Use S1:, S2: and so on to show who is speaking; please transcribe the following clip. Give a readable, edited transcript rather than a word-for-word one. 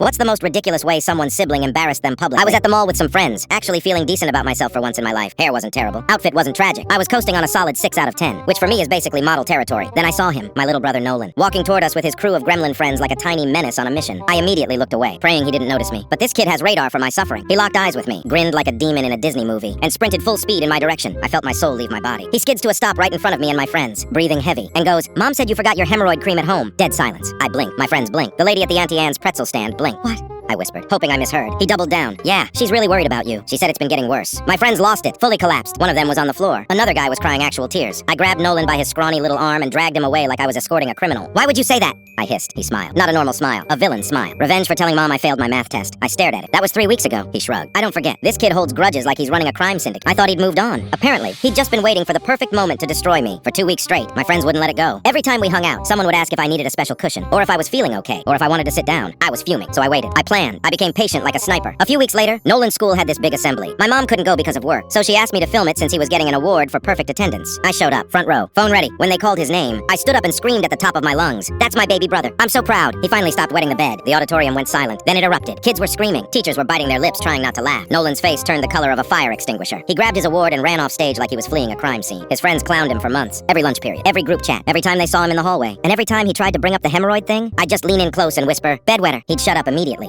S1: What's the most ridiculous way someone's sibling embarrassed them publicly? I was at the mall with some friends, actually feeling decent about myself for once in my life. Hair wasn't terrible. Outfit wasn't tragic. I was coasting on a solid 6 out of 10, which for me is basically model territory. Then I saw him, my little brother Nolan, walking toward us with his crew of gremlin friends like a tiny menace on a mission. I immediately looked away, praying he didn't notice me. But this kid has radar for my suffering. He locked eyes with me, grinned like a demon in a Disney movie, and sprinted full speed in my direction. I felt my soul leave my body. He skids to a stop right in front of me and my friends, breathing heavy, and goes, "Mom said you forgot your hemorrhoid cream at home." Dead silence. I blink. My friends blink. The lady at the Auntie Anne's pretzel stand blink. "What?" I whispered, hoping I misheard. He doubled down. "Yeah, she's really worried about you. She said it's been getting worse." My friends lost it, fully collapsed. One of them was on the floor. Another guy was crying actual tears. I grabbed Nolan by his scrawny little arm and dragged him away like I was escorting a criminal. "Why would you say that?" I hissed. He smiled. Not a normal smile. A villain smile. Revenge for telling Mom I failed my math test. I stared at it. "That was 3 weeks ago." He shrugged. "I don't forget. This kid holds grudges like he's running a crime syndicate." I thought he'd moved on. Apparently, he'd just been waiting for the perfect moment to destroy me. For 2 weeks straight, my friends wouldn't let it go. Every time we hung out, someone would ask if I needed a special cushion, or if I was feeling okay, or if I wanted to sit down. I was fuming, so I waited. I planned. I became patient like a sniper. A few weeks later, Nolan's school had this big assembly. My mom couldn't go because of work, so she asked me to film it since he was getting an award for perfect attendance. I showed up, front row, phone ready. When they called his name, I stood up and screamed at the top of my lungs, "That's my baby brother. I'm so proud." He finally stopped wetting the bed. The auditorium went silent. Then it erupted. Kids were screaming. Teachers were biting their lips, trying not to laugh. Nolan's face turned the color of a fire extinguisher. He grabbed his award and ran off stage like he was fleeing a crime scene. His friends clowned him for months. Every lunch period, every group chat, every time they saw him in the hallway. And every time he tried to bring up the hemorrhoid thing, I'd just lean in close and whisper, "Bedwetter." He'd shut up immediately.